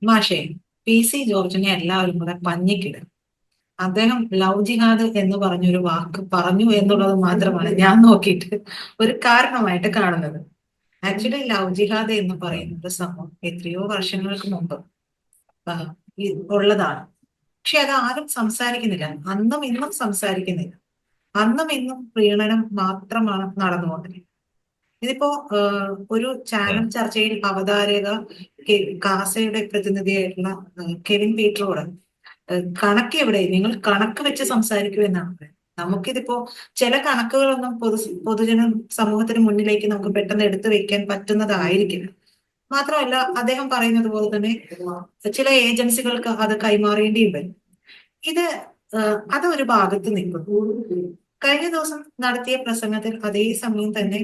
മാഷേ, PC ജോർജിനെ എല്ലാവരും കൂടെ പഞ്ഞിക്കിടും. അദ്ദേഹം ലവ് ജിഹാദ് എന്ന് പറഞ്ഞൊരു വാക്ക് പറഞ്ഞു എന്നുള്ളത് മാത്രമാണ് ഞാൻ നോക്കിയിട്ട് ഒരു കാരണമായിട്ട് കാണുന്നത്. ആക്ച്വലി ലവ് ജിഹാദ് എന്ന് പറയുന്നത് സംഭവം എത്രയോ വർഷങ്ങൾക്ക് മുമ്പ് ആ, ഉള്ളതാണ്. പക്ഷെ അത് ആരും സംസാരിക്കുന്നില്ല. അന്നും ഇന്നും സംസാരിക്കുന്നില്ല. അന്നും ഇന്നും പ്രീണനം മാത്രമാണ് നടന്നുകൊണ്ടിരിക്കുന്നത്. ഇതിപ്പോ ഒരു ചാനൽ ചർച്ചയിൽ അവതാരക കാസയുടെ പ്രതിനിധിയായിട്ടുള്ള കെവിൻ പീറ്ററോട് കണക്ക് എവിടെ, നിങ്ങൾ കണക്ക് വെച്ച് സംസാരിക്കൂ എന്നാണ് പറയുന്നത്. നമുക്കിതിപ്പോ ചില കണക്കുകളൊന്നും പൊതുജന സമൂഹത്തിന് മുന്നിലേക്ക് നമുക്ക് പെട്ടെന്ന് എടുത്തു വെക്കാൻ പറ്റുന്നതായിരിക്കില്ല. മാത്രമല്ല, അദ്ദേഹം പറയുന്നത് പോലെ തന്നെ ചില ഏജൻസികൾക്ക് അത് കൈമാറേണ്ടിയും വരും. ഇത് അതൊരു ഭാഗത്ത് നിൽക്കും. കഴിഞ്ഞ ദിവസം നടത്തിയ പ്രസംഗത്തിൽ അതേ സമയം തന്നെ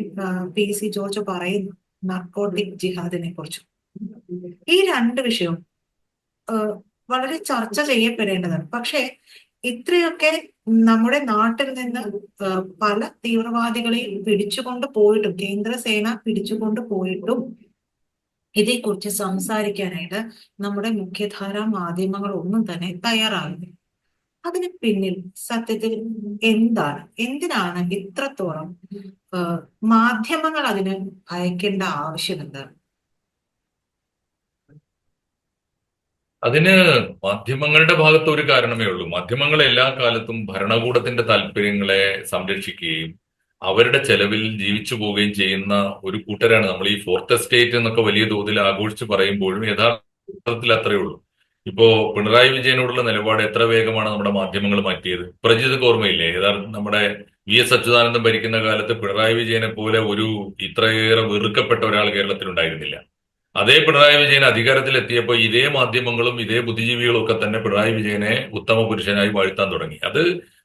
PC ജോർജ് പറയുന്നു നർക്കോട്ടിക് ജിഹാദിനെ കുറിച്ച്. ഈ രണ്ട് വിഷയവും വളരെ ചർച്ച ചെയ്യപ്പെടേണ്ടതാണ്. പക്ഷേ ഇത്രയൊക്കെ നമ്മുടെ നാട്ടിൽ നിന്ന് പല തീവ്രവാദികളെയും പിടിച്ചുകൊണ്ട് പോയിട്ടും, കേന്ദ്രസേന പിടിച്ചുകൊണ്ട് പോയിട്ടും ഇതേക്കുറിച്ച് സംസാരിക്കാനായിട്ട് നമ്മുടെ മുഖ്യധാരാ മാധ്യമങ്ങൾ ഒന്നും തന്നെ തയ്യാറാകുന്നില്ല. അതിന് പിന്നിൽ സത്യത്തിൽ എന്തിനാണ് ഇത്രത്തോളം മാധ്യമങ്ങൾ അതിന് ഭയക്കേണ്ട ആവശ്യമെന്ത്? അതിന് മാധ്യമങ്ങളുടെ ഭാഗത്ത് ഒരു കാരണമേ ഉള്ളൂ. മാധ്യമങ്ങൾ എല്ലാ കാലത്തും ഭരണകൂടത്തിന്റെ താല്പര്യങ്ങളെ സംരക്ഷിക്കുകയും അവരുടെ ചെലവിൽ ജീവിച്ചു പോവുകയും ചെയ്യുന്ന ഒരു കൂട്ടരാണ്. നമ്മൾ ഈ ഫോർത്ത് എസ്റ്റേറ്റ് എന്നൊക്കെ വലിയ തോതിൽ ആഘോഷിച്ച് പറയുമ്പോഴും യഥാർത്ഥത്തിൽ അത്രയേ ഉള്ളൂ. ഇപ്പോ പിണറായി വിജയനോടുള്ള നിലപാട് എത്ര വേഗമാണ് നമ്മുടെ മാധ്യമങ്ങൾ മാറ്റിയത്. പ്രജിത് ഓർമ്മയില്ലേ? യഥാർത്ഥ നമ്മുടെ VS അച്യുതാനന്ദൻ ഭരിക്കുന്ന കാലത്ത് പിണറായി വിജയനെ പോലെ ഒരു ഇത്രയേറെ വെറുക്കപ്പെട്ട ഒരാൾ കേരളത്തിൽ ഉണ്ടായിരുന്നില്ല. അതേ പിണറായി വിജയൻ അധികാരത്തിൽ എത്തിയപ്പോൾ ഇതേ മാധ്യമങ്ങളും ഇതേ ബുദ്ധിജീവികളും ഒക്കെ തന്നെ പിണറായി വിജയനെ ഉത്തമ പുരുഷനായി വാഴ്ത്താൻ തുടങ്ങി. അത്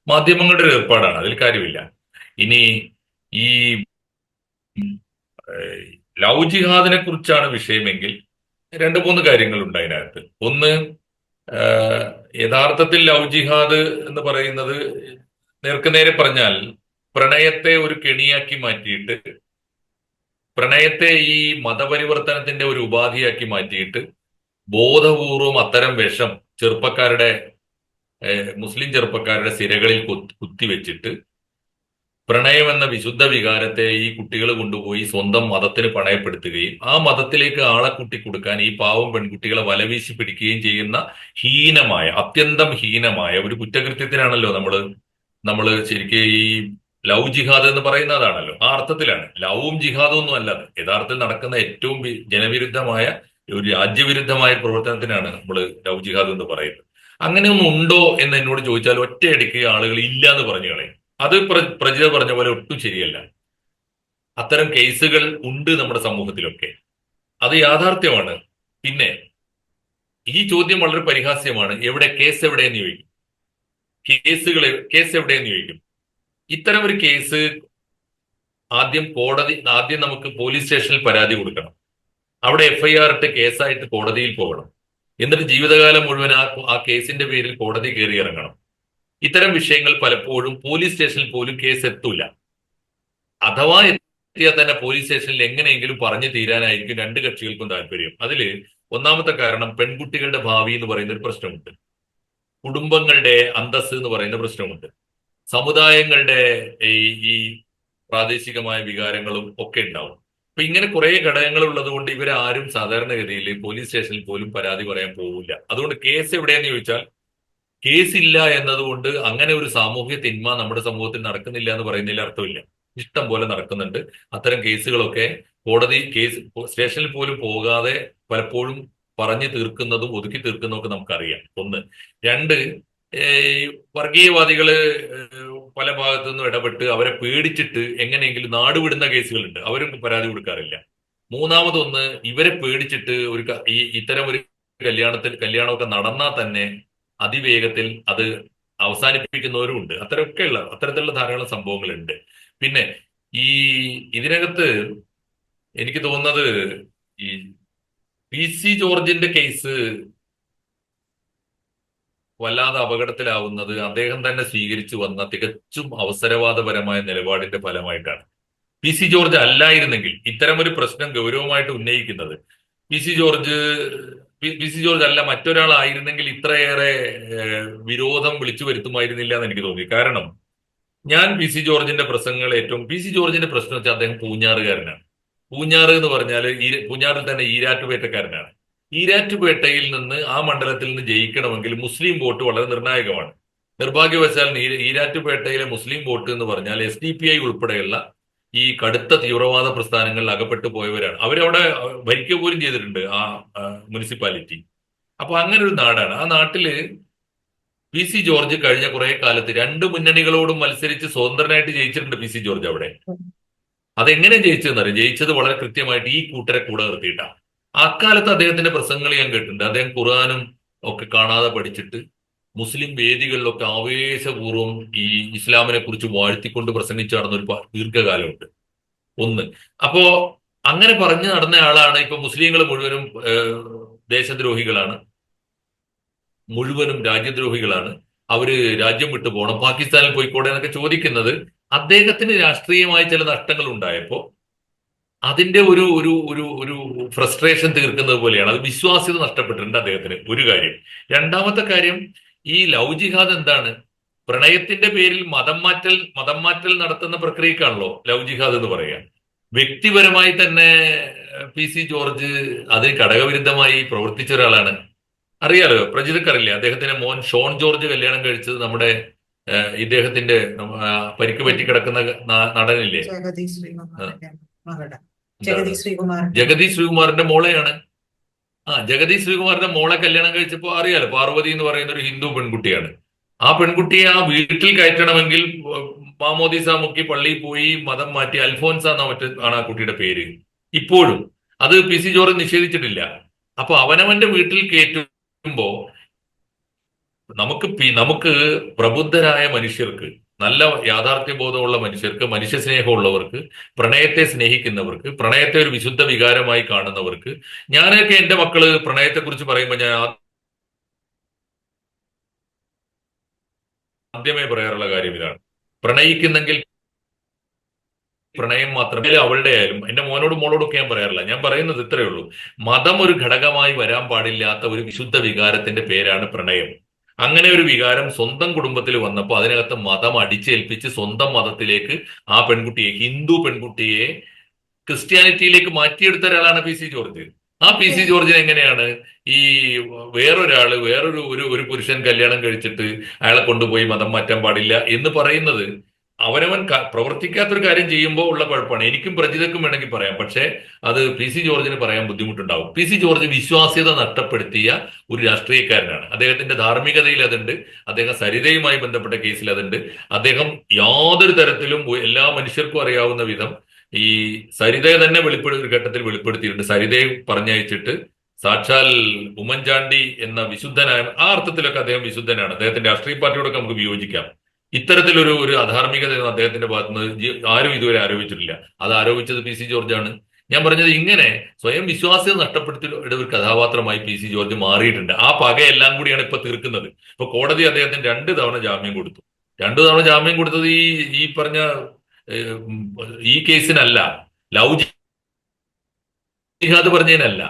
മാധ്യമങ്ങളുടെ ഒരു ഏർപ്പാടാണ്, അതിൽ കാര്യമില്ല. ഇനി ഈ ലവ് ജിഹാദിനെ കുറിച്ചാണ് വിഷയമെങ്കിൽ രണ്ട് മൂന്ന് കാര്യങ്ങളുണ്ട് അതിനകത്ത്. ഒന്ന്, യഥാർത്ഥത്തിൽ ലവ് ജിഹാദ് എന്ന് പറയുന്നത് നേർക്കുനേരെ പറഞ്ഞാൽ പ്രണയത്തെ ഒരു കെണിയാക്കി മാറ്റിയിട്ട്, പ്രണയത്തെ ഈ മതപരിവർത്തനത്തിന്റെ ഒരു ഉപാധിയാക്കി മാറ്റിയിട്ട് ബോധപൂർവം അത്തരം വിഷം ചെറുപ്പക്കാരുടെ മുസ്ലിം ചെറുപ്പക്കാരുടെ സിരകളിൽ കുത്തിവെച്ചിട്ട് പ്രണയം എന്ന വിശുദ്ധ വികാരത്തെ ഈ കുട്ടികൾ കൊണ്ടുപോയി സ്വന്തം മതത്തിന് പണയപ്പെടുത്തുകയും ആ മതത്തിലേക്ക് ആളെ കുട്ടി കൊടുക്കാൻ ഈ പാവം പെൺകുട്ടികളെ വലവീശി പിടിക്കുകയും ചെയ്യുന്ന ഹീനമായ, അത്യന്തം ഹീനമായ ഒരു കുറ്റകൃത്യത്തിനാണല്ലോ നമ്മൾ ശരിക്കും ഈ ലവ് ജിഹാദ് എന്ന് പറയുന്നതാണല്ലോ. ആ അർത്ഥത്തിലാണ്. ലവും ജിഹാദും ഒന്നും അല്ലാതെ യഥാർത്ഥത്തിൽ നടക്കുന്ന ഏറ്റവും ജനവിരുദ്ധമായ ഒരു രാജ്യവിരുദ്ധമായ പ്രവർത്തനത്തിനാണ് നമ്മൾ ലവ് ജിഹാദ് എന്ന് പറയുന്നത്. അങ്ങനെയൊന്നും ഉണ്ടോ എന്ന് എന്നോട് ചോദിച്ചാൽ ഒറ്റയടിക്ക് ആളുകൾ ഇല്ല എന്ന് പറഞ്ഞു കളയും. അത് പ്രജിത പറഞ്ഞ പോലെ ഒട്ടും ശരിയല്ല. അത്തരം കേസുകൾ ഉണ്ട് നമ്മുടെ സമൂഹത്തിലൊക്കെ, അത് യാഥാർത്ഥ്യമാണ്. പിന്നെ ഈ ചോദ്യം വളരെ പരിഹാസ്യമാണ്. കേസ് എവിടെയെന്ന് ചോദിക്കും. കേസ് എവിടെയെന്ന് ചോദിക്കും. ഇത്തരം ഒരു കേസ് ആദ്യം നമുക്ക് പോലീസ് സ്റ്റേഷനിൽ പരാതി കൊടുക്കണം. അവിടെ FIR ഇട്ട് കേസായിട്ട് കോടതിയിൽ പോകണം. എന്നിട്ട് ജീവിതകാലം മുഴുവൻ ആ കേസിന്റെ പേരിൽ കോടതി കയറി ഇറങ്ങണം. ഇത്തരം വിഷയങ്ങൾ പലപ്പോഴും പോലീസ് സ്റ്റേഷനിൽ പോലും കേസ് എത്തൂല. അഥവാ എത്തിയാൽ തന്നെ പോലീസ് സ്റ്റേഷനിൽ എങ്ങനെയെങ്കിലും പറഞ്ഞു തീരാനായിരിക്കും രണ്ട് കക്ഷികൾക്കും താല്പര്യം. അതില് ഒന്നാമത്തെ കാരണം പെൺകുട്ടികളുടെ ഭാവി എന്ന് പറയുന്ന ഒരു പ്രശ്നമുണ്ട്. കുടുംബങ്ങളുടെ അന്തസ്സ് എന്ന് പറയുന്ന പ്രശ്നമുണ്ട്. സമുദായങ്ങളുടെ ഈ പ്രാദേശികമായ വികാരങ്ങളും ഒക്കെ ഉണ്ടാവും. അപ്പൊ ഇങ്ങനെ കുറെ ഘടകങ്ങൾ ഉള്ളത് കൊണ്ട് ഇവരാരും സാധാരണഗതിയിൽ പോലീസ് സ്റ്റേഷനിൽ പോലും പരാതി പറയാൻ പോകില്ല. അതുകൊണ്ട് കേസ് എവിടെയെന്ന് ചോദിച്ചാൽ, കേസില്ല എന്നതുകൊണ്ട് അങ്ങനെ ഒരു സാമൂഹ്യ തിന്മ നമ്മുടെ സമൂഹത്തിൽ നടക്കുന്നില്ല എന്ന് പറയുന്നതിൽ അർത്ഥമില്ല. ഇഷ്ടം പോലെ നടക്കുന്നുണ്ട്. അത്തരം കേസുകളൊക്കെ സ്റ്റേഷനിൽ പോലും പോകാതെ പലപ്പോഴും പറഞ്ഞു തീർക്കുന്നതും ഒതുക്കി തീർക്കുന്നതും ഒക്കെ നമുക്കറിയാം. ഒന്ന്. രണ്ട്, വർഗീയവാദികള് പല ഭാഗത്തു നിന്നും ഇടപെട്ട് അവരെ പേടിച്ചിട്ട് എങ്ങനെയെങ്കിലും നാടുവിടുന്ന കേസുകളുണ്ട്. അവരും പരാതി കൊടുക്കാറില്ല. മൂന്നാമതൊന്ന്, ഇവരെ പേടിച്ചിട്ട് ഇത്തരം ഒരു കല്യാണമൊക്കെ നടന്നാൽ തന്നെ അതിവേഗത്തിൽ അത് അവസാനിപ്പിക്കുന്നവരും ഉണ്ട്. അത്തരത്തിലുള്ള ധാരാളം സംഭവങ്ങളുണ്ട്. പിന്നെ ഈ ഇതിനകത്ത് എനിക്ക് തോന്നുന്നത് ഈ PC ജോർജിന്റെ കേസ് വല്ലാതെ അപകടത്തിലാവുന്നത് അദ്ദേഹം തന്നെ സ്വീകരിച്ചു വന്ന തികച്ചും അവസരവാദപരമായ നിലപാടിന്റെ ഫലമായിട്ടാണ്. PC ജോർജ് അല്ലായിരുന്നെങ്കിൽ ഇത്തരം ഒരു പ്രശ്നം ഗൗരവമായിട്ട് ഉന്നയിക്കുന്നത്, PC George P C George അല്ല മറ്റൊരാളായിരുന്നെങ്കിൽ ഇത്രയേറെ വിരോധം വിളിച്ചു വരുത്തുമായിരുന്നില്ല എന്ന് എനിക്ക് തോന്നി. കാരണം ഞാൻ പി സി ജോർജിന്റെ പ്രസംഗങ്ങൾ പി സി ജോർജിന്റെ പ്രശ്നം വെച്ചാൽ അദ്ദേഹം പൂഞ്ഞാറുകാരനാണ്. പൂഞ്ഞാറ് എന്ന് പറഞ്ഞാൽ പൂഞ്ഞാറിൽ തന്നെ ഈരാറ്റുപേട്ടക്കാരനാണ്. ഈരാറ്റുപേട്ടയിൽ നിന്ന് ആ മണ്ഡലത്തിൽ നിന്ന് ജയിക്കണമെങ്കിൽ മുസ്ലിം വോട്ട് വളരെ നിർണായകമാണ്. നിർഭാഗ്യവശാൽ ഈരാറ്റുപേട്ടയിലെ മുസ്ലിം വോട്ട് എന്ന് പറഞ്ഞാൽ SDPI ഉൾപ്പെടെയുള്ള ഈ കടുത്ത തീവ്രവാദ പ്രസ്ഥാനങ്ങളിൽ അകപ്പെട്ടു പോയവരാണ്. അവരവിടെ ഭരിക്കുക പോലും ചെയ്തിട്ടുണ്ട് ആ മുനിസിപ്പാലിറ്റി. അപ്പൊ അങ്ങനെ ഒരു നാടാണ്. ആ നാട്ടില് പി സി ജോർജ് കഴിഞ്ഞ കുറെ കാലത്ത് രണ്ട് മുന്നണികളോടും മത്സരിച്ച് സ്വതന്ത്രനായിട്ട് ജയിച്ചിട്ടുണ്ട് പി സി ജോർജ് അവിടെ. അതെങ്ങനെ ജയിച്ചതെന്നറിയാം. ജയിച്ചത് വളരെ കൃത്യമായിട്ട് ഈ കൂട്ടരെ കൂടെ നിർത്തിയിട്ടാണ്. അക്കാലത്ത് അദ്ദേഹത്തിന്റെ പ്രസംഗങ്ങൾ ഞാൻ കേട്ടിട്ടുണ്ട്. അദ്ദേഹം ഖുർആനും ഒക്കെ കാണാതെ പഠിച്ചിട്ട് മുസ്ലിം വേദികളിലൊക്കെ ആവേശപൂർവ്വം ഈ ഇസ്ലാമിനെ കുറിച്ച് വാഴ്ത്തിക്കൊണ്ട് പ്രസംഗിച്ചു നടന്ന ഒരു ദീർഘകാലമുണ്ട്. ഒന്ന്. അപ്പോ അങ്ങനെ പറഞ്ഞു നടന്ന ആളാണ് ഇപ്പൊ മുസ്ലിങ്ങൾ മുഴുവനും ദേശദ്രോഹികളാണ്, മുഴുവനും രാജ്യദ്രോഹികളാണ്, അവര് രാജ്യം വിട്ടു പോകണം, പാകിസ്ഥാനിൽ പോയിക്കോട്ടെ എന്നൊക്കെ ചോദിക്കുന്നത്. അദ്ദേഹത്തിന് രാഷ്ട്രീയമായ ചില നഷ്ടങ്ങൾ ഉണ്ടായപ്പോ അതിന്റെ ഒരു ഒരു ഒരു ഒരു ഫ്രസ്ട്രേഷൻ തീർക്കുന്നത് പോലെയാണ്. അത് വിശ്വാസ്യത നഷ്ടപ്പെട്ടിട്ടുണ്ട് അദ്ദേഹത്തിന്, ഒരു കാര്യം. രണ്ടാമത്തെ കാര്യം, ഈ ലവ് ജിഹാദ് എന്താണ്? പ്രണയത്തിന്റെ പേരിൽ മതം മാറ്റൽ നടത്തുന്ന പ്രക്രിയക്കാണല്ലോ ലവ് ജിഹാദ് എന്ന് പറയുക. വ്യക്തിപരമായി തന്നെ പി സി ജോർജ് അതിന് ഘടകവിരുദ്ധമായി പ്രവർത്തിച്ച ഒരാളാണ്. അറിയാലോ, പ്രജിതക്കറിയില്ലേ, അദ്ദേഹത്തിന്റെ മോൻ ഷോൺ ജോർജ് കല്യാണം കഴിച്ചത് നമ്മുടെ ഇദ്ദേഹത്തിന്റെ പരിക്ക് പറ്റി കിടക്കുന്ന നടനില്ലേ, ജഗദീഷ് ശ്രീകുമാറിന്റെ മോളെയാണ്. ജഗദീഷ് ശ്രീകുമാറിന്റെ മോളെ കല്യാണം കഴിച്ചപ്പോ അറിയാലോ, പാർവതി എന്ന് പറയുന്ന ഒരു ഹിന്ദു പെൺകുട്ടിയാണ്. ആ പെൺകുട്ടിയെ ആ വീട്ടിൽ കയറ്റണമെങ്കിൽ മാമോദീസ മുക്കി പള്ളിയിൽ പോയി മതം മാറ്റി അൽഫോൻസ ആണ് ആ കുട്ടിയുടെ പേര്. ഇപ്പോഴും അത് പി സി ജോർജ് നിഷേധിച്ചിട്ടില്ല. അപ്പൊ അവനവന്റെ വീട്ടിൽ കയറ്റുമ്പോ നമുക്ക് പ്രബുദ്ധരായ മനുഷ്യർക്ക്, നല്ല യാഥാർത്ഥ്യബോധമുള്ള മനുഷ്യർക്ക്, മനുഷ്യസ്നേഹമുള്ളവർക്ക്, പ്രണയത്തെ സ്നേഹിക്കുന്നവർക്ക്, പ്രണയത്തെ ഒരു വിശുദ്ധ വികാരമായി കാണുന്നവർക്ക്, ഞാനൊക്കെ എന്റെ മക്കള് പ്രണയത്തെക്കുറിച്ച് പറയുമ്പോൾ ഞാൻ ആദ്യമേ പറയാറുള്ള കാര്യം ഇതാണ്: പ്രണയിക്കുന്നെങ്കിൽ പ്രണയം മാത്രമേ അവളുടെ ആയാലും, എന്റെ മോനോടും മോളോടൊക്കെ ഞാൻ പറയാറില്ല. ഞാൻ പറയുന്നത് ഇത്രയേ ഉള്ളൂ: മതം ഒരു ഘടകമായി വരാൻ പാടില്ലാത്ത ഒരു വിശുദ്ധ വികാരത്തിന്റെ പേരാണ് പ്രണയം. അങ്ങനെ ഒരു വികാരം സ്വന്തം കുടുംബത്തിൽ വന്നപ്പോൾ അതിനകത്ത് മതം അടിച്ചേൽപ്പിച്ച് സ്വന്തം മതത്തിലേക്ക് ആ പെൺകുട്ടിയെ, ഹിന്ദു പെൺകുട്ടിയെ ക്രിസ്ത്യാനിറ്റിയിലേക്ക് മാറ്റിയെടുത്ത ഒരാളാണ് പി സി ജോർജ്. ആ പി സി ജോർജിന് എങ്ങനെയാണ് ഈ വേറൊരു ഒരു പുരുഷൻ കല്യാണം കഴിച്ചിട്ട് അയാളെ കൊണ്ടുപോയി മതം മാറ്റാൻ പാടില്ല എന്ന് പറയുന്നത്? അവനവൻ പ്രവർത്തിക്കാത്തൊരു കാര്യം ചെയ്യുമ്പോൾ ഉള്ള കുഴപ്പമാണ്. എനിക്കും പ്രജിതക്കും വേണമെങ്കിൽ പറയാം, പക്ഷേ അത് പി സി ജോർജിന് പറയാൻ ബുദ്ധിമുട്ടുണ്ടാവും. പി സി ജോർജ് വിശ്വാസ്യത നഷ്ടപ്പെടുത്തിയ ഒരു രാഷ്ട്രീയക്കാരനാണ്. അദ്ദേഹത്തിന്റെ ധാർമ്മികതയിൽ അതുണ്ട്, അദ്ദേഹം സരിതയുമായി ബന്ധപ്പെട്ട കേസിൽ അതുണ്ട്. അദ്ദേഹം യാതൊരു തരത്തിലും എല്ലാ മനുഷ്യർക്കും അറിയാവുന്ന വിധം ഈ സരിതയെ തന്നെ ഒരു ഘട്ടത്തിൽ വെളിപ്പെടുത്തിയിട്ടുണ്ട്. സരിതയെ പറഞ്ഞയച്ചിട്ട് സാക്ഷാൽ ഉമ്മൻചാണ്ടി എന്ന വിശുദ്ധനായ, ആ അർത്ഥത്തിലൊക്കെ അദ്ദേഹം വിശുദ്ധനാണ്. അദ്ദേഹത്തിന്റെ രാഷ്ട്രീയ പാർട്ടിയോടൊക്കെ നമുക്ക് വിയോജിക്കാം. ഇത്തരത്തിലൊരു അധാർമികത അദ്ദേഹത്തിന്റെ ഭാഗത്തുനിന്ന് ആരും ഇതുവരെ ആരോപിച്ചിട്ടില്ല. അത് ആരോപിച്ചത് പി സി ജോർജാണ്. ഞാൻ പറഞ്ഞത് ഇങ്ങനെ സ്വയം വിശ്വാസ്യത നഷ്ടപ്പെടുത്തിയ ഒരു കഥാപാത്രമായി പി സി ജോർജ് മാറിയിട്ടുണ്ട്. ആ പകയെല്ലാം കൂടിയാണ് ഇപ്പൊ തീർക്കുന്നത്. ഇപ്പൊ കോടതി അദ്ദേഹത്തിന് 2 തവണ ജാമ്യം കൊടുത്തു. 2 തവണ ജാമ്യം കൊടുത്തത് ഈ പറഞ്ഞ ഈ കേസിനല്ല, ലവ് ജിഹാദ് പറഞ്ഞതിനല്ല,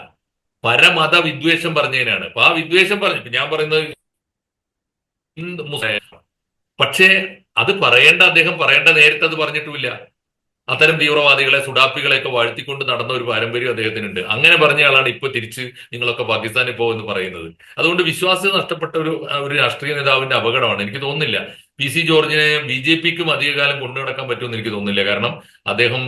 പരമത വിദ്വേഷം പറഞ്ഞതിനാണ്. അപ്പൊ ആ വിദ്വേഷം പറഞ്ഞു, ഞാൻ പറയുന്നത് പക്ഷേ അത് അദ്ദേഹം പറയേണ്ട നേരത്തെ അത് പറഞ്ഞിട്ടുമില്ല. അത്തരം തീവ്രവാദികളെ, സുഡാപ്പികളെയൊക്കെ വാഴ്ത്തിക്കൊണ്ട് നടന്ന ഒരു പാരമ്പര്യം അദ്ദേഹത്തിനുണ്ട്. അങ്ങനെ പറഞ്ഞ ആളാണ് ഇപ്പൊ തിരിച്ച് നിങ്ങളൊക്കെ പാകിസ്ഥാനിൽ പോകുമെന്ന് പറയുന്നത്. അതുകൊണ്ട് വിശ്വാസ്യത നഷ്ടപ്പെട്ട ഒരു രാഷ്ട്രീയ നേതാവിന്റെ അപകടമാണ്. എനിക്ക് തോന്നുന്നില്ല പി സി ജോർജിനെ BJPക്കും അധികകാലം കൊണ്ടു നടക്കാൻ പറ്റുമെന്ന് എനിക്ക് തോന്നുന്നില്ല. കാരണം അദ്ദേഹം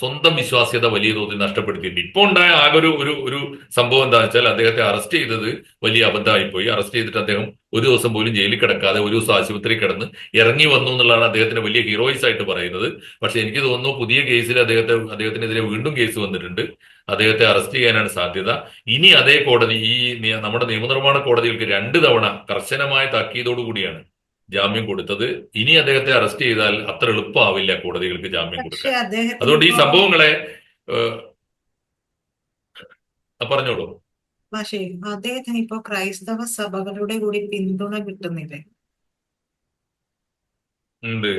സ്വന്തം വിശ്വാസ്യത വലിയ തോതിൽ നഷ്ടപ്പെടുത്തിയിട്ടുണ്ട്. ഇപ്പൊ ഉണ്ടായ ആകെ ഒരു സംഭവം എന്താണെന്ന് വെച്ചാൽ അദ്ദേഹത്തെ അറസ്റ്റ് ചെയ്തത് വലിയ അബദ്ധമായിപ്പോയി. അറസ്റ്റ് ചെയ്തിട്ട് അദ്ദേഹം ഒരു ദിവസം പോലും ജയിലിൽ കിടക്കാതെ ഒരു ദിവസം ആശുപത്രി കിടന്ന് ഇറങ്ങി വന്നു എന്നുള്ളതാണ് അദ്ദേഹത്തിന് വലിയ ഹീറോയിസ് ആയിട്ട് പറയുന്നത്. പക്ഷെ എനിക്ക് തോന്നുന്നു പുതിയ കേസിൽ അദ്ദേഹത്തിനെതിരെ വീണ്ടും കേസ് വന്നിട്ടുണ്ട്. അദ്ദേഹത്തെ അറസ്റ്റ് ചെയ്യാനാണ് സാധ്യത. ഇനി അതേ കോടതി, നമ്മുടെ നിയമനിർമ്മാണ കോടതികൾക്ക് 2 തവണ കർശനമായ താക്കീതോടുകൂടിയാണ് ജാമ്യം കൊടുത്തത്. ഇനി അദ്ദേഹത്തെ അറസ്റ്റ് ചെയ്താൽ അത്ര എളുപ്പമാവില്ല കോടതികൾക്ക് ജാമ്യം കൊടുക്കാൻ. അതുകൊണ്ട് ഈ സംഭവങ്ങളെ പറഞ്ഞോളൂ. പക്ഷേ അദ്ദേഹത്തിന് ഇപ്പോ ക്രൈസ്തവ സഭകളുടെ കൂടി പിന്തുണ കിട്ടുന്നില്ലേ? ഉണ്ട്.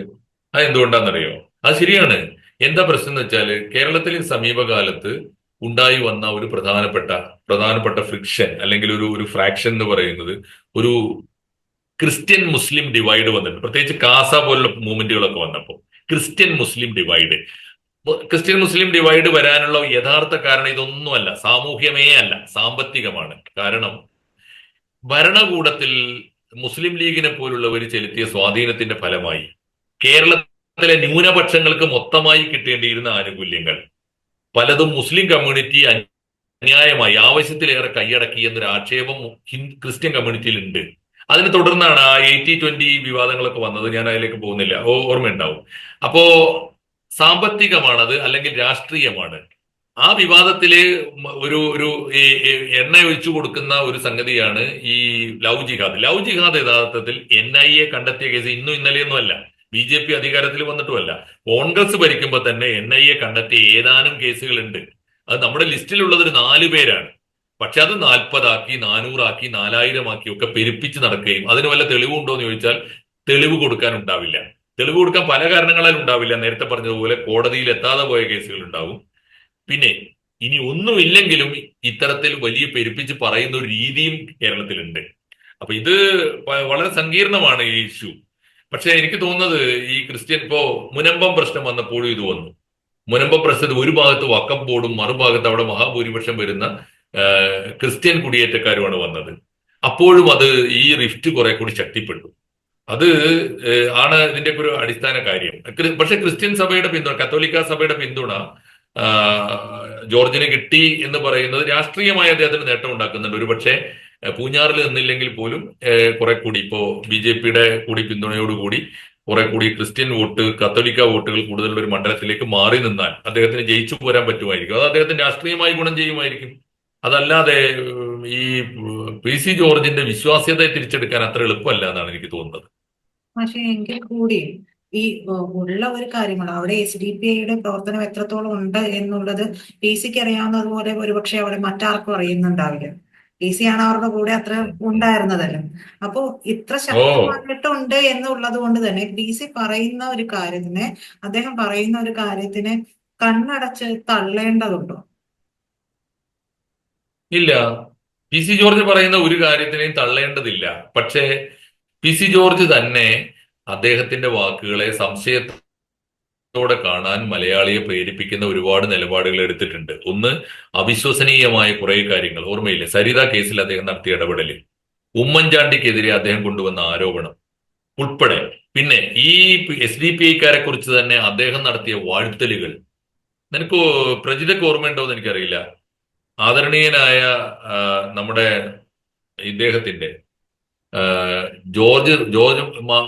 അത് എന്തുകൊണ്ടാണെന്നറിയോ? അത് ശരിയാണ്. എന്താ പ്രശ്നം എന്ന് വെച്ചാല് കേരളത്തിൽ സമീപകാലത്ത് ഉണ്ടായി വന്ന ഒരു പ്രധാനപ്പെട്ട ഫ്രിക്ഷൻ അല്ലെങ്കിൽ ഒരു ഫ്രാക്ഷൻ എന്ന് പറയുന്നത് ഒരു ക്രിസ്ത്യൻ മുസ്ലിം ഡിവൈഡ് വന്നിട്ടുണ്ട്. പ്രത്യേകിച്ച് കാസ പോലുള്ള മൂവ്മെന്റുകളൊക്കെ വന്നപ്പോൾ ക്രിസ്ത്യൻ മുസ്ലിം ഡിവൈഡ് ക്രിസ്ത്യൻ മുസ്ലിം ഡിവൈഡ് വരാനുള്ള യഥാർത്ഥ കാരണം ഇതൊന്നുമല്ല, സാമൂഹ്യമേ അല്ല, സാമ്പത്തികമാണ്. കാരണം ഭരണകൂടത്തിൽ മുസ്ലിം ലീഗിനെ പോലുള്ളവർ ചെലുത്തിയ സ്വാധീനത്തിന്റെ ഫലമായി കേരളത്തിലെ ന്യൂനപക്ഷങ്ങൾക്ക് മൊത്തമായി കിട്ടേണ്ടിയിരുന്ന ആനുകൂല്യങ്ങൾ പലതും മുസ്ലിം കമ്മ്യൂണിറ്റി അന്യായമായി ആവശ്യത്തിലേറെ കൈയടക്കി എന്നൊരു ആക്ഷേപം ക്രിസ്ത്യൻ കമ്മ്യൂണിറ്റിയിൽ ഉണ്ട്. അതിനെ തുടർന്നാണ് ആ 80-20 വിവാദങ്ങളൊക്കെ വന്നത്. ഞാൻ അതിലേക്ക് പോകുന്നില്ല, ഓർമ്മയുണ്ടാവും. അപ്പോ സാമ്പത്തികമാണത് അല്ലെങ്കിൽ രാഷ്ട്രീയമാണ്. ആ വിവാദത്തില് ഒരു എണ്ണ ഒഴിച്ചു കൊടുക്കുന്ന ഒരു സംഗതിയാണ് ഈ ലവ് ജിഹാദ്. ലവ് ജിഹാദ് യഥാർത്ഥത്തിൽ NIA കണ്ടെത്തിയ കേസ് ഇന്നും ഇന്നലെയൊന്നും അല്ല, BJP അധികാരത്തിൽ വന്നിട്ടുമല്ല. കോൺഗ്രസ് ഭരിക്കുമ്പോൾ തന്നെ NIA കണ്ടെത്തിയ ഏതാനും കേസുകളുണ്ട്. അത് നമ്മുടെ ലിസ്റ്റിലുള്ളത് ഒരു 4 പേരാണ്. പക്ഷെ അത് 40 ആക്കി, 400 ആക്കി, 4000 ആക്കി ഒക്കെ പെരുപ്പിച്ച് നടക്കുകയും അതിന് വല്ല തെളിവുണ്ടോ എന്ന് ചോദിച്ചാൽ തെളിവ് കൊടുക്കാൻ ഉണ്ടാവില്ല. തെളിവ് കൊടുക്കാൻ പല കാരണങ്ങളാൽ ഉണ്ടാവില്ല. നേരത്തെ പറഞ്ഞതുപോലെ കോടതിയിൽ എത്താതെ പോയ കേസുകൾ ഉണ്ടാവും. പിന്നെ ഇനി ഒന്നുമില്ലെങ്കിലും ഇത്തരത്തിൽ വലിയ പെരുപ്പിച്ച് പറയുന്ന ഒരു രീതിയും കേരളത്തിലുണ്ട്. അപ്പൊ ഇത് വളരെ സങ്കീർണമാണ് ഈ ഇഷ്യൂ. പക്ഷെ എനിക്ക് തോന്നുന്നത് ഈ ക്രിസ്ത്യൻ ഇപ്പോ മുനമ്പം പ്രശ്നം വന്നപ്പോഴും ഇത് വന്നു. മുനമ്പം പ്രശ്നത്തിൽ ഒരു ഭാഗത്ത് വഖഫ് ബോർഡും മറുഭാഗത്ത് അവിടെ മഹാഭൂരിപക്ഷം വരുന്ന ക്രിസ്ത്യൻ കുടിയേറ്റക്കാരുമാണ് വന്നത്. അപ്പോഴും അത് ഈ റിഫ്റ്റ് കുറെ കൂടി ശക്തിപ്പെട്ടു. അത് ആണ് ഇതിന്റെയൊക്കെ ഒരു അടിസ്ഥാന കാര്യം. പക്ഷെ ക്രിസ്ത്യൻ സഭയുടെ പിന്തുണ, കത്തോലിക്ക സഭയുടെ പിന്തുണ ജോർജിന് കിട്ടി എന്ന് പറയുന്നത് രാഷ്ട്രീയമായ അദ്ദേഹത്തിന് നേട്ടം ഉണ്ടാക്കുന്നുണ്ട്. ഒരുപക്ഷെ പൂഞ്ഞാറിൽ നിന്നില്ലെങ്കിൽ പോലും കുറെ കൂടി ഇപ്പോ BJPയുടെ കൂടി പിന്തുണയോടുകൂടി കുറെ കൂടി ക്രിസ്ത്യൻ വോട്ട്, കത്തോലിക്ക വോട്ടുകൾ കൂടുതലുള്ള ഒരു മണ്ഡലത്തിലേക്ക് മാറി നിന്നാൽ അദ്ദേഹത്തിന് ജയിച്ചു പോരാൻ പറ്റുമായിരിക്കും. അത് അദ്ദേഹത്തിന് രാഷ്ട്രീയമായി ഗുണം ചെയ്യുമായിരിക്കും. അതല്ലാതെ ഈ PC ജോർജിന്റെ വിശ്വാസ്യതയെ തിരിച്ചെടുക്കാൻ അത്ര എളുപ്പമല്ല എന്നാണ് എനിക്ക് തോന്നുന്നത്. പക്ഷെ എങ്കിൽ കൂടി ഈ ഉള്ള ഒരു കാര്യമാണ്, അവിടെ SDPIയുടെ പ്രവർത്തനം എത്രത്തോളം ഉണ്ട് എന്നുള്ളത് PC അറിയാവുന്നതുപോലെ ഒരുപക്ഷെ അവിടെ മറ്റാർക്കും അറിയുന്നുണ്ടാവില്ല. PC ആണ് അവരുടെ കൂടെ അത്ര ഉണ്ടായിരുന്നതല്ലോ. അപ്പോ ഇത്ര ശക്തമായിട്ടുണ്ട് എന്നുള്ളത് കൊണ്ട് തന്നെ PC പറയുന്ന ഒരു കാര്യത്തിനെ, അദ്ദേഹം പറയുന്ന ഒരു കാര്യത്തിനെ കണ്ണടച്ച് തള്ളേണ്ടതുണ്ടോ? ഇല്ല, PC ജോർജ് പറയുന്ന ഒരു കാര്യത്തിനെയും തള്ളേണ്ടതില്ല. പക്ഷേ PC ജോർജ് തന്നെ അദ്ദേഹത്തിന്റെ വാക്കുകളെ സംശയത്തോടെ കാണാൻ മലയാളിയെ പ്രേരിപ്പിക്കുന്ന ഒരുപാട് നിലപാടുകൾ എടുത്തിട്ടുണ്ട്. ഒന്ന്, അവിശ്വസനീയമായ കുറെ കാര്യങ്ങൾ ഓർമ്മയില്ലേ? സരിത കേസിൽ അദ്ദേഹം നടത്തിയ ഇടപെടല്, ഉമ്മൻചാണ്ടിക്കെതിരെ അദ്ദേഹം കൊണ്ടുവന്ന ആരോപണം ഉൾപ്പെടെ, പിന്നെ ഈ SDPIക്കാരെ കുറിച്ച് തന്നെ അദ്ദേഹം നടത്തിയ വാഴ്ത്തലുകൾ. നിനക്ക് പ്രജിതക്ക് ഓർമ്മയുണ്ടോ എന്ന് എനിക്കറിയില്ല. ആദരണീയനായ നമ്മുടെ ഇദ്ദേഹത്തിന്റെ ജോർജ്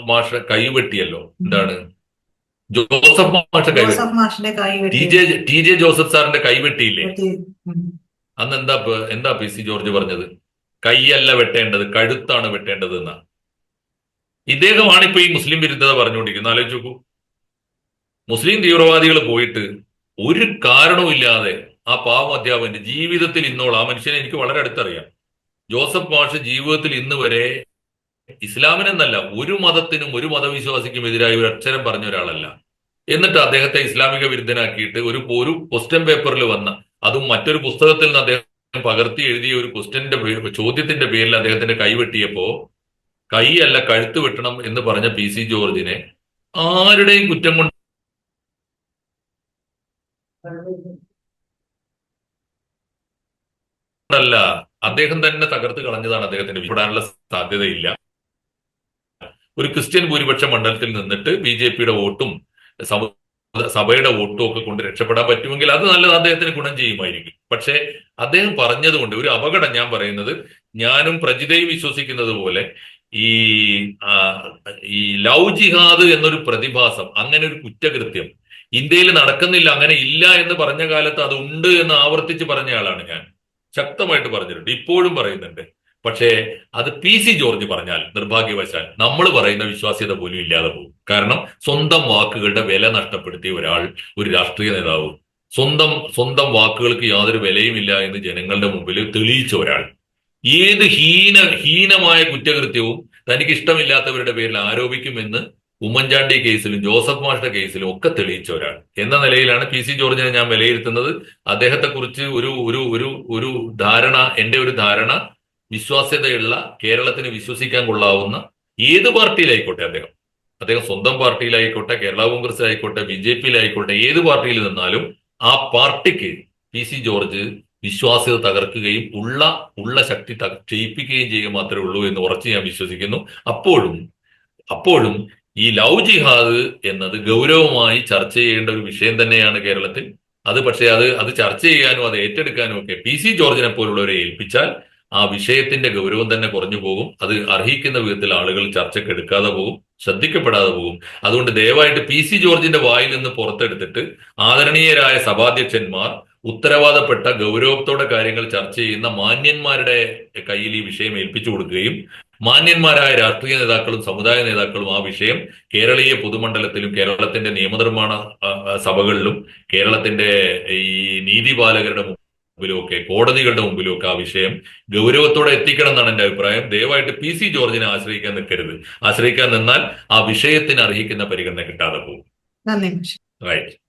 മാഷ കൈവെട്ടിയല്ലോ. എന്താണ്? ജോസഫ് മാഷ കൈവെട്ടി. TJ ജോസഫ് സാറിന്റെ കൈവെട്ടിയില്ലേ? അന്ന് എന്താ PC ജോർജ് പറഞ്ഞത്? കൈയല്ല വെട്ടേണ്ടത്, കഴുത്താണ് വെട്ടേണ്ടത് എന്നാ. ഇദ്ദേഹമാണ് ഇപ്പൊ ഈ മുസ്ലിം വിരുദ്ധത പറഞ്ഞുകൊണ്ടിരിക്കുന്നത്. ആലോചിച്ച് നോക്കൂ. മുസ്ലിം തീവ്രവാദികൾ പോയിട്ട് ഒരു കാരണവുമില്ലാതെ ആ പാവം അധ്യാപകന്റെ ജീവിതത്തിൽ ഇന്നോളം, ആ മനുഷ്യനെ എനിക്ക് വളരെ അടുത്തറിയാം. ജോസഫ് മാഷ് ജീവിതത്തിൽ ഇന്ന് വരെ ഇസ്ലാമിനെന്നല്ല ഒരു മതത്തിനും ഒരു മതവിശ്വാസിക്കും എതിരായി ഒരു അക്ഷരം പറഞ്ഞ ഒരാളല്ല. എന്നിട്ട് അദ്ദേഹത്തെ ഇസ്ലാമിക വിരുദ്ധനാക്കിയിട്ട് ഒരു ക്വസ്റ്റ്യൻ പേപ്പറിൽ വന്ന, അതും മറ്റൊരു പുസ്തകത്തിൽ നിന്ന് അദ്ദേഹം പകർത്തി എഴുതിയ ഒരു ചോദ്യത്തിന്റെ പേരിൽ അദ്ദേഹത്തിന്റെ കൈവെട്ടിയപ്പോ കൈയല്ല കഴുത്ത് വെട്ടണം എന്ന് പറഞ്ഞ PC ജോർജിനെ ആരുടെയും കുറ്റം കൊണ്ട് ല്ല, അദ്ദേഹം തന്നെ തകർത്ത് കളഞ്ഞതാണ്. അദ്ദേഹത്തിന് വിടാനുള്ള സാധ്യതയില്ല. ഒരു ക്രിസ്ത്യൻ ഭൂരിപക്ഷ മണ്ഡലത്തിൽ നിന്നിട്ട് BJPയുടെ വോട്ടും സഭയുടെ വോട്ടും ഒക്കെ കൊണ്ട് രക്ഷപ്പെടാൻ പറ്റുമെങ്കിൽ അത് നല്ലത്, അദ്ദേഹത്തിന് ഗുണം ചെയ്യുമായിരിക്കും. പക്ഷെ അദ്ദേഹം പറഞ്ഞതുകൊണ്ട് ഒരു അപകടം, ഞാൻ പറയുന്നത്, ഞാനും പ്രജിതയും വിശ്വസിക്കുന്നത് പോലെ ഈ ലവ് ജിഹാദ് എന്നൊരു പ്രതിഭാസം, അങ്ങനെ ഒരു കുറ്റകൃത്യം ഇന്ത്യയിൽ നടക്കുന്നില്ല, അങ്ങനെ ഇല്ല എന്ന് പറഞ്ഞ കാലത്ത് അത് ഉണ്ട് എന്ന് ആവർത്തിച്ച് പറഞ്ഞ ആളാണ് ഞാൻ. ശക്തമായിട്ട് പറഞ്ഞിട്ടുണ്ട്, ഇപ്പോഴും പറയുന്നുണ്ട്. പക്ഷേ അത് PC ജോർജ് പറഞ്ഞാൽ നിർഭാഗ്യവശാൽ നമ്മൾ പറയുന്ന വിശ്വാസ്യത പോലും ഇല്ലാതെ പോകും. കാരണം സ്വന്തം വാക്കുകളുടെ വില നഷ്ടപ്പെടുത്തിയ ഒരാൾ, ഒരു രാഷ്ട്രീയ നേതാവ്, സ്വന്തം വാക്കുകൾക്ക് യാതൊരു വിലയുമില്ല എന്ന് ജനങ്ങളുടെ മുമ്പിൽ തെളിയിച്ച ഒരാൾ, ഏത് ഹീനമായ കുറ്റകൃത്യവും തനിക്ക് ഇഷ്ടമില്ലാത്തവരുടെ പേരിൽ ആരോപിക്കുമെന്ന് ഉമ്മൻചാണ്ടി കേസിലും ജോസഫ് മാഷിന്റെ കേസിലും ഒക്കെ തെളിയിച്ചവരാണ് എന്ന നിലയിലാണ് പി സി ജോർജിനെ ഞാൻ വിലയിരുത്തുന്നത്. അദ്ദേഹത്തെക്കുറിച്ച് ഒരു ഒരു ഒരു ഒരു ധാരണ, എന്റെ ഒരു ധാരണ, വിശ്വാസ്യതയുള്ള, കേരളത്തിന് വിശ്വസിക്കാൻ കൊള്ളാവുന്ന ഏത് പാർട്ടിയിലായിക്കോട്ടെ അദ്ദേഹം അദ്ദേഹം സ്വന്തം പാർട്ടിയിലായിക്കോട്ടെ, കേരള കോൺഗ്രസിലായിക്കോട്ടെ, ബി ജെ പിയിലായിക്കോട്ടെ, ഏത് പാർട്ടിയിൽ നിന്നാലും ആ പാർട്ടിക്ക് പി സി ജോർജ് വിശ്വാസ്യത തകർക്കുകയും ഉള്ള ശക്തി ക്ഷയിപ്പിക്കുകയും ചെയ്യുക മാത്രമേ ഉള്ളൂ എന്ന് ഉറച്ച് ഞാൻ വിശ്വസിക്കുന്നു. അപ്പോഴും അപ്പോഴും ഈ ലവ് ജിഹാദ് എന്നത് ഗൗരവമായി ചർച്ച ചെയ്യേണ്ട ഒരു വിഷയം തന്നെയാണ് കേരളത്തിൽ. പക്ഷേ അത് ചർച്ച ചെയ്യാനും അത് ഏറ്റെടുക്കാനും ഒക്കെ പി സി ജോർജിനെ പോലുള്ളവരെ ഏൽപ്പിച്ചാൽ ആ വിഷയത്തിന്റെ ഗൗരവം തന്നെ കുറഞ്ഞു പോകും. അത് അർഹിക്കുന്ന വിധത്തിൽ ആളുകൾ ചർച്ചയ്ക്ക് എടുക്കാതെ പോകും, ശ്രദ്ധിക്കപ്പെടാതെ പോകും. അതുകൊണ്ട് ദയവായിട്ട് പി സി ജോർജിന്റെ വായിൽ നിന്ന് പുറത്തെടുത്തിട്ട് ആദരണീയരായ സഭാധ്യക്ഷന്മാർ, ഉത്തരവാദപ്പെട്ട ഗൗരവത്തോടെ കാര്യങ്ങൾ ചർച്ച ചെയ്യുന്ന മാന്യന്മാരുടെ കയ്യിൽ ഈ വിഷയം ഏൽപ്പിച്ചു കൊടുക്കുകയും മാന്യന്മാരായ രാഷ്ട്രീയ നേതാക്കളും സമുദായ നേതാക്കളും ആ വിഷയം കേരളീയ പൊതുമണ്ഡലത്തിലും കേരളത്തിന്റെ നിയമനിർമ്മാണ സഭകളിലും കേരളത്തിന്റെ ഈ നീതിപാലകരുടെ മുമ്പിലും ഒക്കെ, കോടതികളുടെ മുമ്പിലും ഒക്കെ ആ വിഷയം ഗൗരവത്തോടെ എത്തിക്കണം എന്നാണ് എന്റെ അഭിപ്രായം. ദയവായിട്ട് പി സി ജോർജിനെ ആശ്രയിക്കാൻ നിൽക്കരുത്. ആശ്രയിക്കാൻ നിന്നാൽ ആ വിഷയത്തിന് അർഹിക്കുന്ന പരിഗണന കിട്ടാതെ പോകും. നന്ദി. റൈറ്റ്.